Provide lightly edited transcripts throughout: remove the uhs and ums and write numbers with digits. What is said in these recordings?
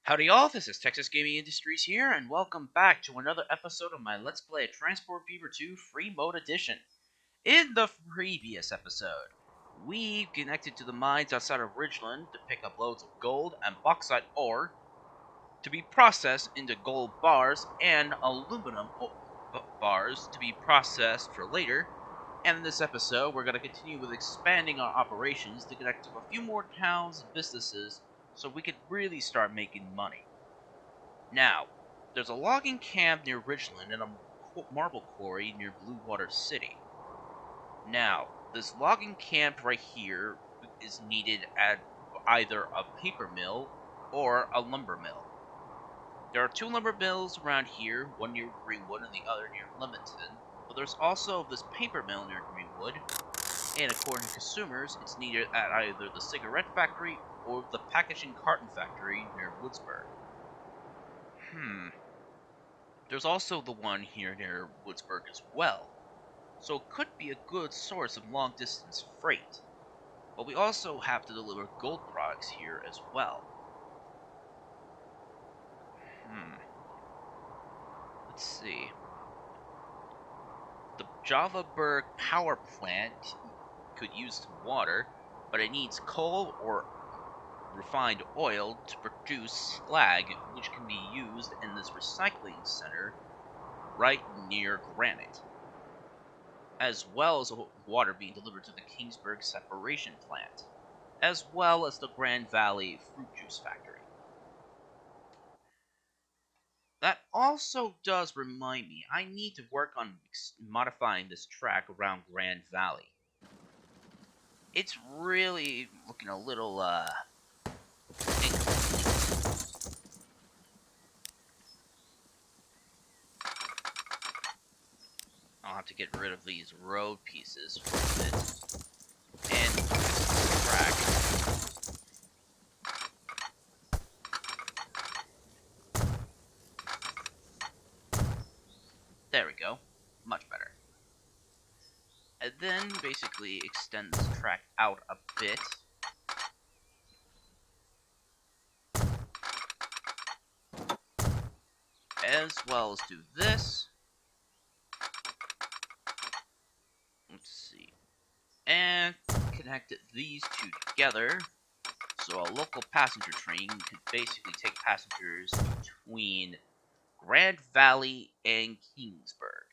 Howdy y'all, this is Texas Gaming Industries here, and welcome back to another episode of my Let's Play Transport Fever 2 Free Mode Edition. In the previous episode, we connected to the mines outside of Ridgeland to pick up loads of gold and bauxite ore to be processed into gold bars and aluminum bars to be processed for later. And in this episode, we're going to continue with expanding our operations to connect to a few more towns and businesses so we could really start making money. Now, there's a logging camp near Ridgeland and a marble quarry near Bluewater City. Now, this logging camp right here is needed at either a paper mill or a lumber mill. There are two lumber mills around here, one near Greenwood and the other near Leamington, but there's also this paper mill near Greenwood, and according to consumers, it's needed at either the cigarette factory or the packaging carton factory near Woodsburg. There's also the one here near Woodsburg as well, so it could be a good source of long-distance freight. But we also have to deliver gold products here as well. Let's see. The Javaberg power plant could use some water, but it needs coal or refined oil to produce slag, which can be used in this recycling center right near Granite, as well as water being delivered to the Kingsburg separation plant, as well as the Grand Valley fruit juice factory. That also does remind me, I need to work on modifying this track around Grand Valley. It's really looking a little, incomplete. I'll have to get rid of these road pieces for a bit. And track. There we go. Much better. And then basically extend this track out a bit. As well as do this. Let's see. And connect these two together. So a local passenger train can basically take passengers between Grand Valley and Kingsburg.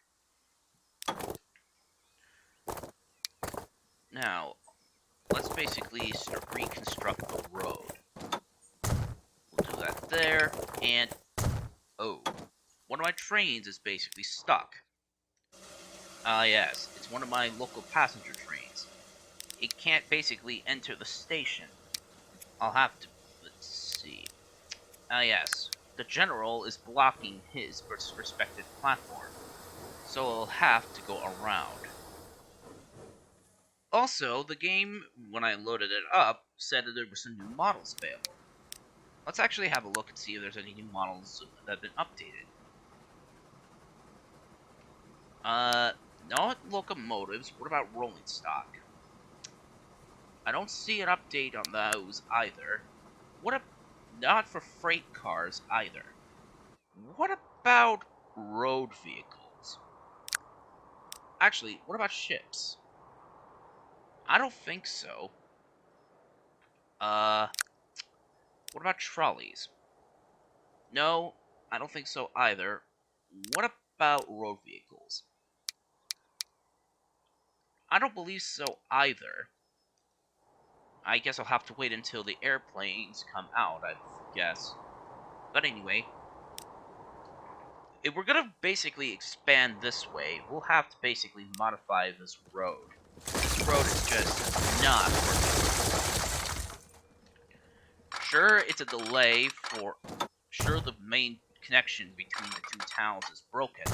Now, let's basically reconstruct the road. We'll do that there, and oh, one of my trains is basically stuck. Yes, it's one of my local passenger trains. It can't basically enter the station. I'll have to, let's see. Yes, the general is blocking his respective platform, so I'll have to go around. Also, the game, when I loaded it up, said that there were some new models available. Let's actually have a look and see if there's any new models that have been updated. Not locomotives. What about rolling stock? I don't see an update on those either. Not for freight cars either. What about road vehicles? Actually, what about ships? I don't think so. What about trolleys? No, I don't think so either. What about road vehicles? I don't believe so either. I guess I'll have to wait until the airplanes come out, I guess. But anyway, if we're gonna basically expand this way, we'll have to basically modify this road. This road is just not working. Sure, it's a delay for... Sure, the main connection between the two towns is broken,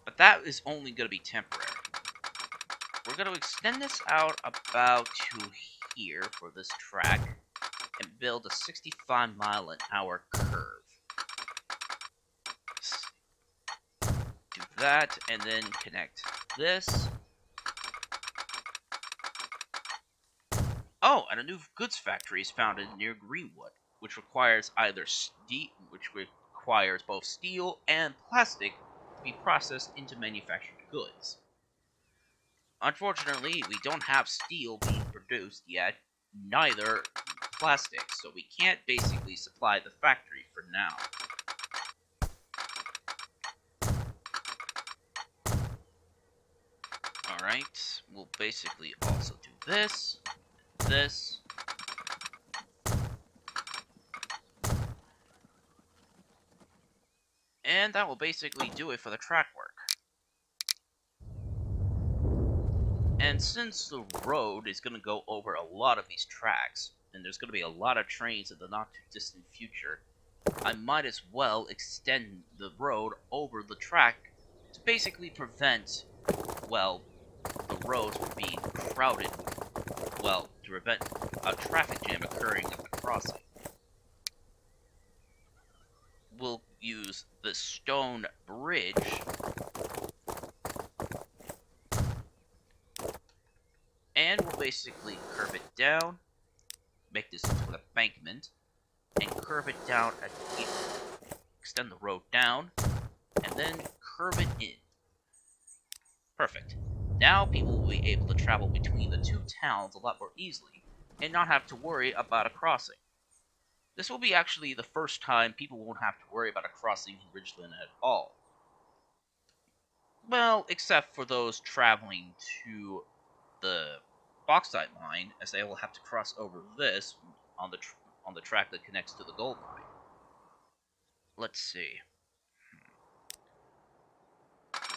but that is only going to be temporary. We're going to extend this out about to here for this track and build a 65-mile-an-hour curve. Do that and then connect this. Oh, and a new goods factory is founded near Greenwood, which requires both steel and plastic to be processed into manufactured goods. Unfortunately, we don't have steel being produced yet, neither plastic, so we can't basically supply the factory for now. Alright, we'll basically also do this, this, and that will basically do it for the track work. And since the road is going to go over a lot of these tracks, and there's going to be a lot of trains in the not too distant future, I might as well extend the road over the track to basically prevent, well, the roads from being crowded, to prevent a traffic jam occurring at the crossing. We'll use the stone bridge and we'll basically curve it down, make this into an embankment, and curve it down again. Extend the road down, and then curve it in. Perfect. Now people will be able to travel between the two towns a lot more easily, and not have to worry about a crossing. This will be actually the first time people won't have to worry about a crossing in Ridgeland at all. Well, except for those traveling to the bauxite mine, as they will have to cross over this on the track that connects to the gold mine. Let's see.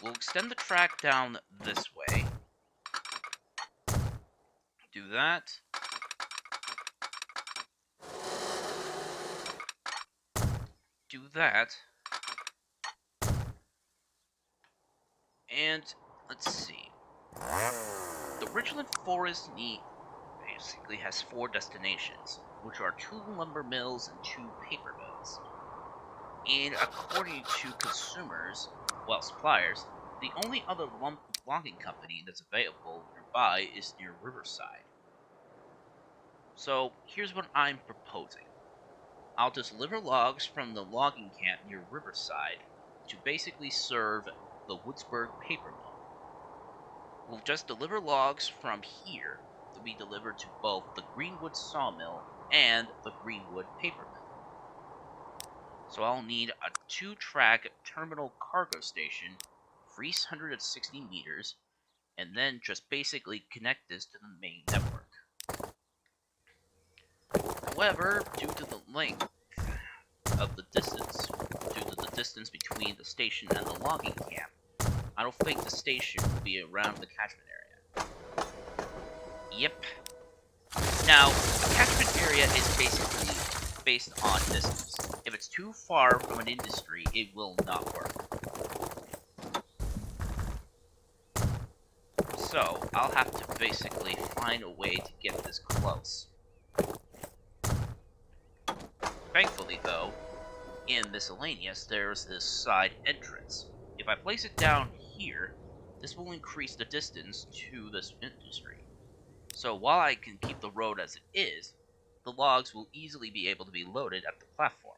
We'll extend the track down this way. Do that. Do that. And let's see. The Ridgeland Forest basically has 4 destinations, which are 2 lumber mills and 2 paper mills. And according to suppliers, the only other logging company that's available nearby is near Riverside. So here's what I'm proposing. I'll just deliver logs from the logging camp near Riverside to basically serve the Woodsburg paper mill. We'll just deliver logs from here to be delivered to both the Greenwood sawmill and the Greenwood paper mill. So I'll need a 2-track terminal cargo station, 360 meters, and then just basically connect this to the main network. However, due to the length of the distance between the station and the logging camp, I don't think the station will be around the catchment area. Yep. Now, a catchment area is basically based on distance. If it's too far from an industry, it will not work. So, I'll have to basically find a way to get this close. Thankfully, though, in Miscellaneous, there's this side entrance. If I place it down here, this will increase the distance to this industry. So while I can keep the road as it is, the logs will easily be able to be loaded at the platform.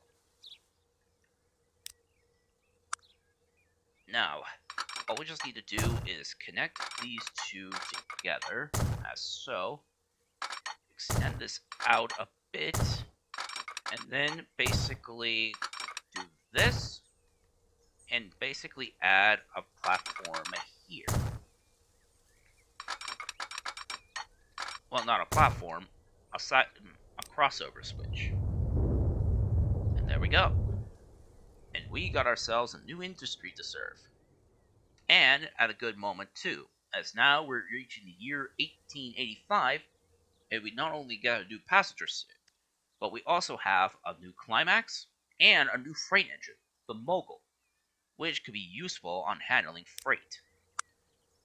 Now, all we just need to do is connect these two together, as so. Extend this out a bit, and then basically do this, and basically add a platform here. Well, not a platform, a crossover switch. And there we go. And we got ourselves a new industry to serve. And at a good moment too, as now we're reaching the year 1885, and we not only got a new passenger ship, but we also have a new climax and a new freight engine, the Mogul, which could be useful on handling freight.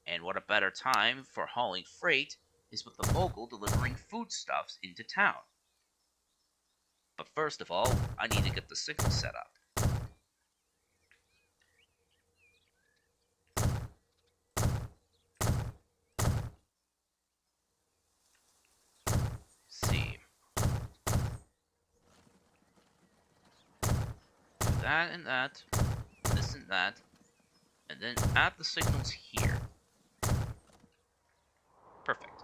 And what a better time for hauling freight is with the Mogul delivering foodstuffs into town. But first of all, I need to get the signal set up. Let's see. that and that, this and that, and then add the signals here. Perfect.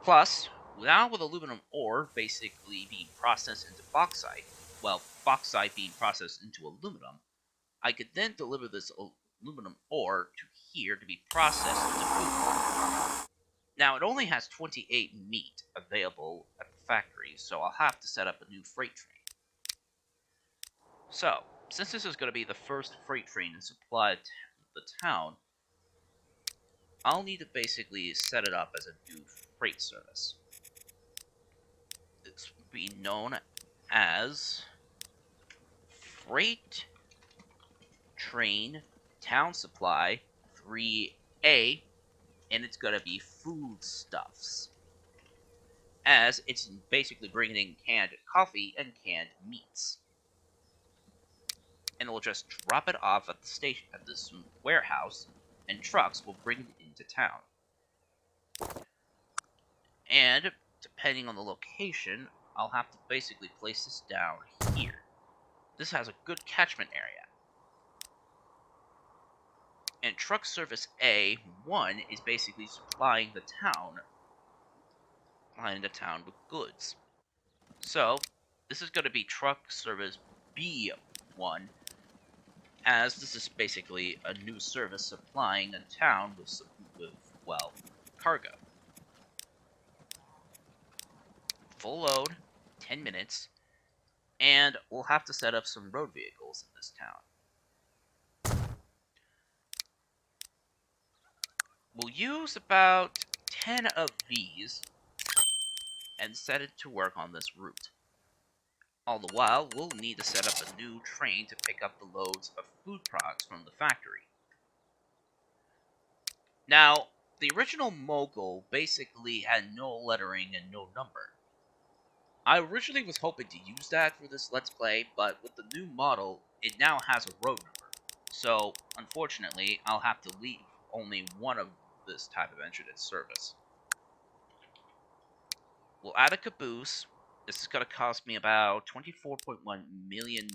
Plus, now with aluminum ore basically being processed into bauxite, well, bauxite being processed into aluminum, I could then deliver this aluminum ore to here to be processed into food. Now, it only has 28 meat available at the factory, so I'll have to set up a new freight train. So, since this is going to be the first freight train to supply the town, I'll need to basically set it up as a new freight service. It's be known as Freight Train Town Supply 3A, and it's going to be foodstuffs, as it's basically bringing in canned coffee and canned meats. And we'll just drop it off at the station at this warehouse, and trucks will bring it into town. And depending on the location, I'll have to basically place this down here. This has a good catchment area. And truck service A1 is basically supplying the town with goods. So this is going to be truck service B1, as this is basically a new service supplying a town with cargo. Full load, 10 minutes, and we'll have to set up some road vehicles in this town. We'll use about 10 of these and set it to work on this route. All the while, we'll need to set up a new train to pick up the loads of food products from the factory. Now, the original Mogul basically had no lettering and no number. I originally was hoping to use that for this Let's Play, but with the new model, it now has a road number. So, unfortunately, I'll have to leave only one of this type of engine in service. We'll add a caboose. This is going to cost me about $24.1 million.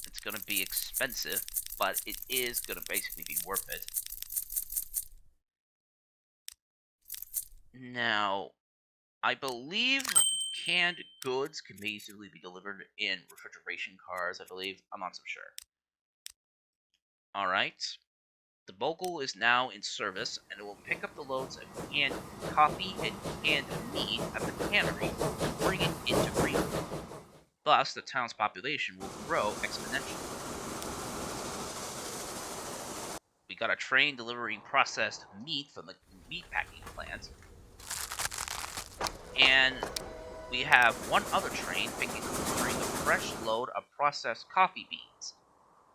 It's going to be expensive, but it is going to basically be worth it. Now, I believe canned goods can easily be delivered in refrigeration cars, I believe. I'm not so sure. Alright. The Mogul is now in service, and it will pick up the loads of canned coffee and canned meat at the cannery and bring it into Greenwood. Thus, the town's population will grow exponentially. We got a train delivering processed meat from the meat packing plant. And we have one other train delivering a fresh load of processed coffee beans.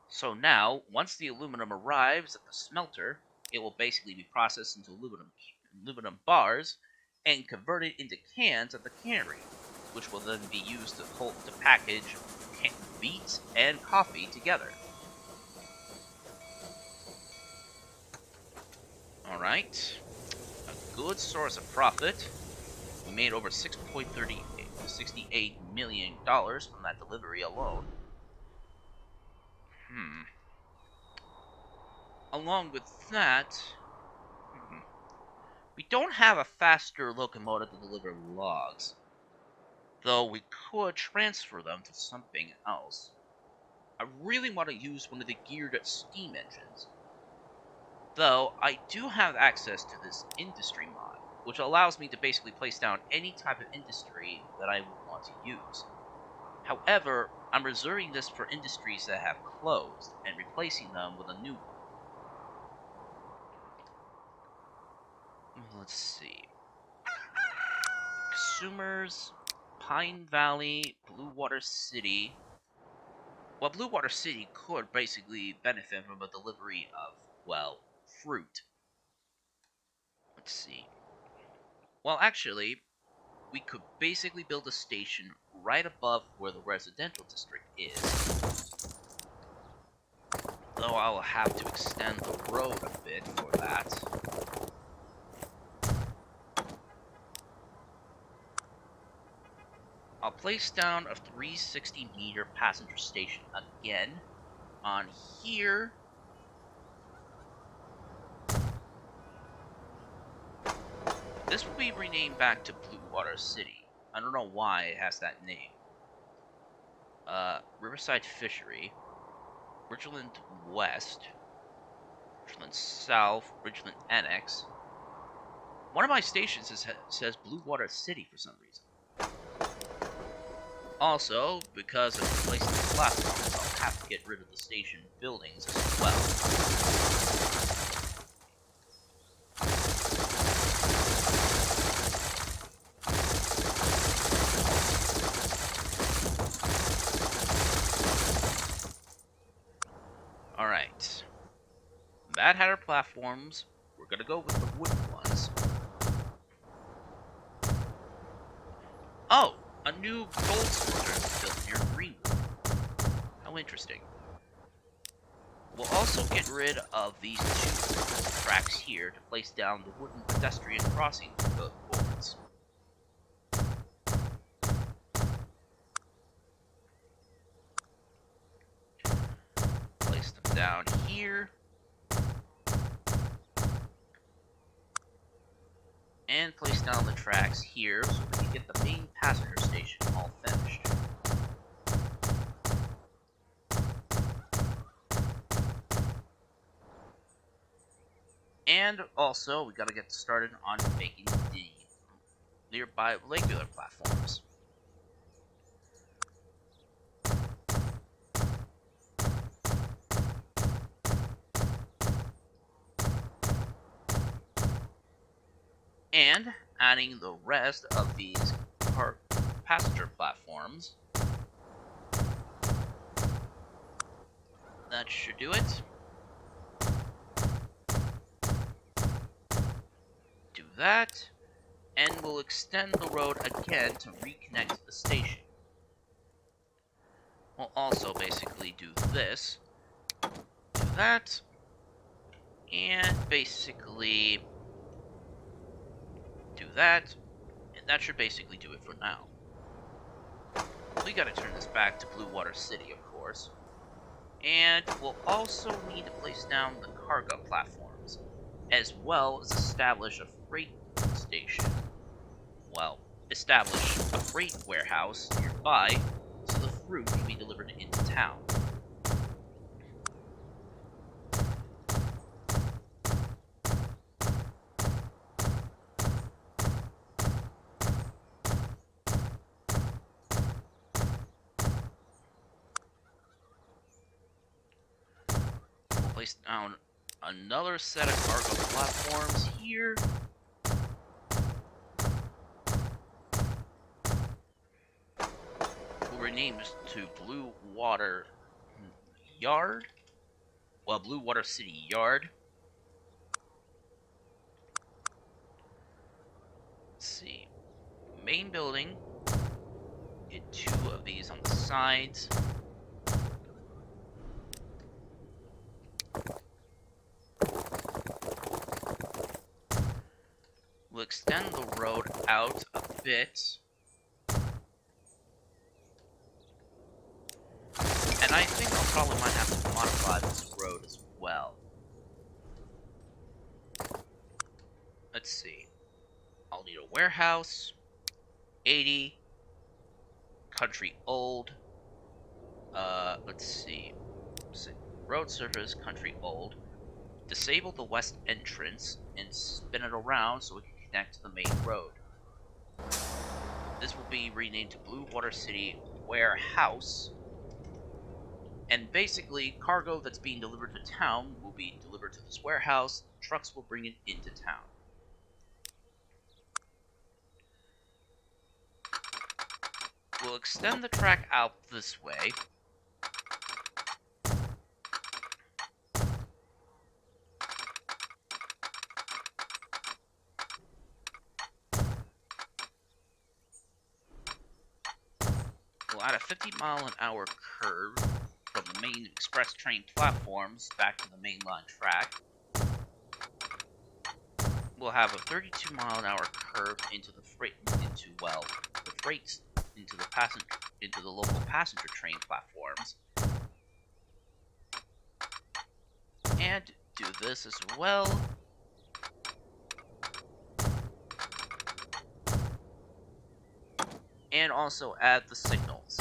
So now, once the aluminum arrives at the smelter, it will basically be processed into aluminum bars and converted into cans at the cannery, which will then be used to package beets and coffee together. Alright, a good source of profit. We made over $68 million from that delivery alone. Along with that, we don't have a faster locomotive to deliver logs, though we could transfer them to something else. I really want to use one of the geared steam engines, though I do have access to this industry mod, which allows me to basically place down any type of industry that I would want to use. However, I'm reserving this for industries that have closed and replacing them with a new one. Let's see. Consumers, Pine Valley, Bluewater City. Well, Bluewater City could basically benefit from a delivery of, well, fruit. Let's see. Well, actually, we could basically build a station right above where the residential district is. Though I will have to extend the road a bit for that. I'll place down a 360-meter passenger station again on here. This will be renamed back to Bluewater City. I don't know why it has that name. Riverside Fishery, Ridgeland West, Ridgeland South, Ridgeland Annex. One of my stations says Bluewater City for some reason. Also, because of replacing the platforms, I'll have to get rid of the station buildings as well. Alright. Mad Hatter platforms. We're gonna go with the wooden ones. Oh! A new gold smelter is built near Greenwood. How interesting. We'll also get rid of these two tracks here to place down the wooden pedestrian crossing boards. Place them down here. And place down the tracks here so we can get the main passenger station all finished. And also, we gotta get started on making the nearby regular platforms. And adding the rest of these passenger platforms. That should do it. Do that, and we'll extend the road again to reconnect the station. We'll also basically do this, do that, and basically do that, and that should basically do it for now. We gotta turn this back to Bluewater City, of course. And we'll also need to place down the cargo platforms, as well as establish a freight station. Well, establish a freight warehouse nearby so the fruit can be delivered into town. Place down another set of cargo platforms here. We'll rename this to Bluewater Yard. Well, Bluewater City Yard. Let's see. Main building. Get two of these on the sides. We'll extend the road out a bit. And I think I probably might have to modify this road as well. Let's see. I'll need a warehouse. 80. Country old. Let's see. Road surface, country old. Disable the west entrance and spin it around so we can connect to the main road. This will be renamed to Bluewater City Warehouse. And basically, cargo that's being delivered to town will be delivered to this warehouse. Trucks will bring it into town. We'll extend the track out this way. We'll add a 50-mile-an-hour curve from the main express train platforms back to the mainline track. We'll have a 32-mile-an-hour curve into the freight into the local passenger train platforms. And do this as well. And also add the signals.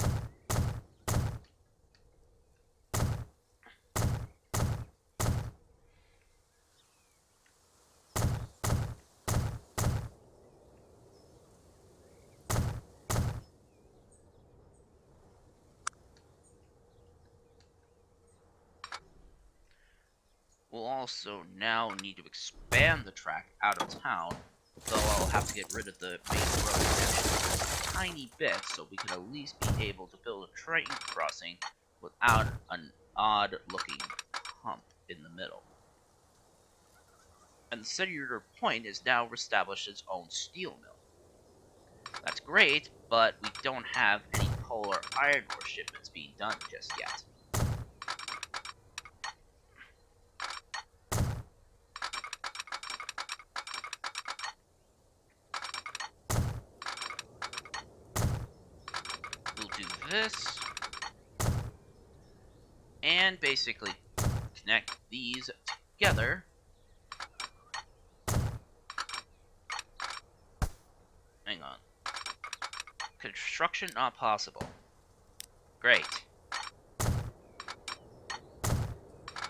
We'll also now need to expand the track out of town, though I'll have to get rid of the main road connection a tiny bit so we can at least be able to build a train crossing without an odd-looking hump in the middle. And the Cedar Point is now established its own steel mill. That's great, but we don't have any coal or iron ore shipments being done just yet. We'll do this, and basically connect these together. Hang on. Construction not possible. Great.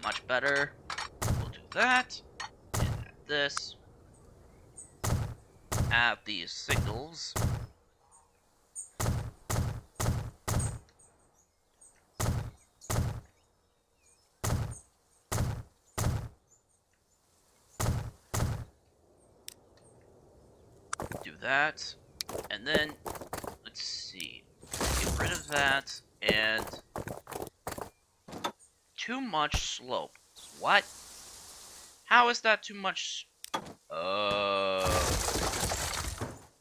Much better. We'll do that. And add this. Add these signals. Do that. And then, let's see. Get rid of that. And too much slope. What? How is that too much?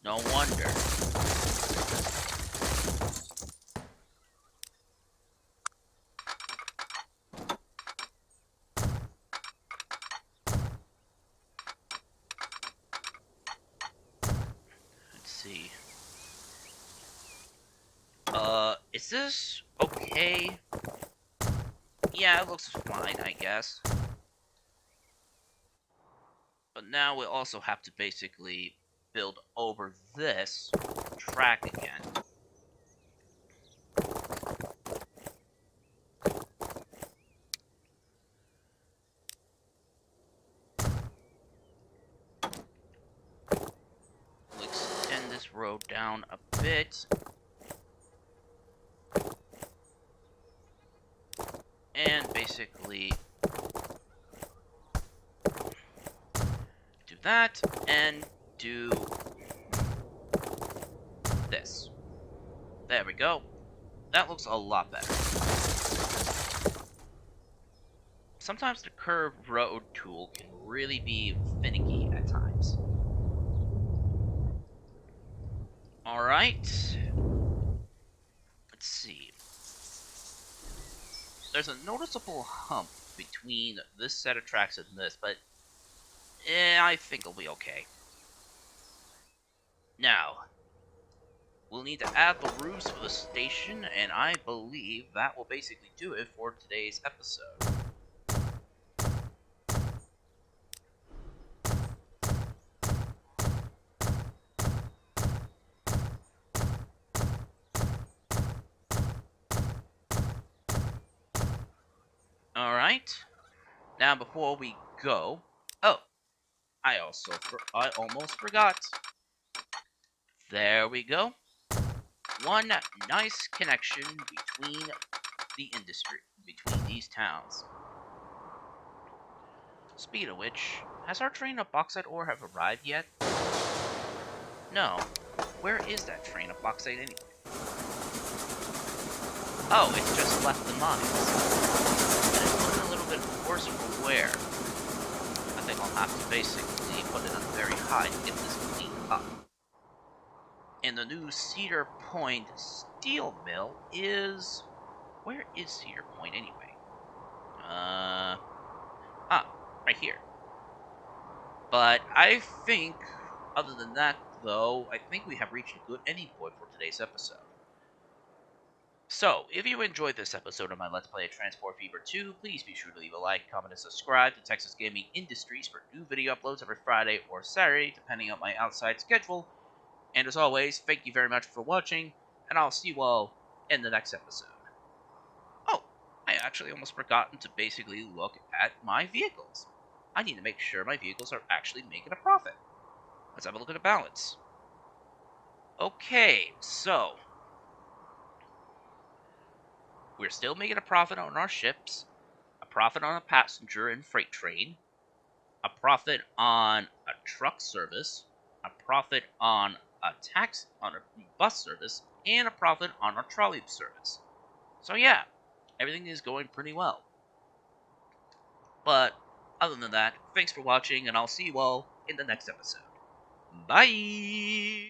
No wonder. Let's see. Is this okay? Yeah, it looks fine, I guess. But now we also have to basically build over this track again. We'll extend this road down a bit. And basically do that and do this. There we go. That looks a lot better. Sometimes the curved road tool can really be finicky at times. Alright. Let's see. There's a noticeable hump between this set of tracks and this, but I think it'll be okay. Now, we'll need to add the roofs for the station, and I believe that will basically do it for today's episode. Alright. Now, before we go... Oh! I almost forgot. There we go. One nice connection between between these towns. Speaking of which, has our train of bauxite ore have arrived yet? No. Where is that train of bauxite anyway? Oh, it's just left the mines. And it's looking a little bit worse for wear. I think I'll have to basically put it on very high to get this cleaned up. And the new Cedar Point steel mill is... Where is Cedar Point anyway? Right here. But I think, other than that though, I think we have reached a good ending point for today's episode. So, if you enjoyed this episode of my Let's Play Transport Fever 2, please be sure to leave a like, comment, and subscribe to Texas Gaming Industries for new video uploads every Friday or Saturday, depending on my outside schedule. And as always, thank you very much for watching, and I'll see you all in the next episode. Oh, I actually almost forgotten to basically look at my vehicles. I need to make sure my vehicles are actually making a profit. Let's have a look at the balance. Okay, so we're still making a profit on our ships, a profit on a passenger and freight train, a profit on a truck service, a profit on a bus service, and a profit on our trolley service. So yeah, everything is going pretty well. But other than that, thanks for watching, and I'll see you all in the next episode. Bye!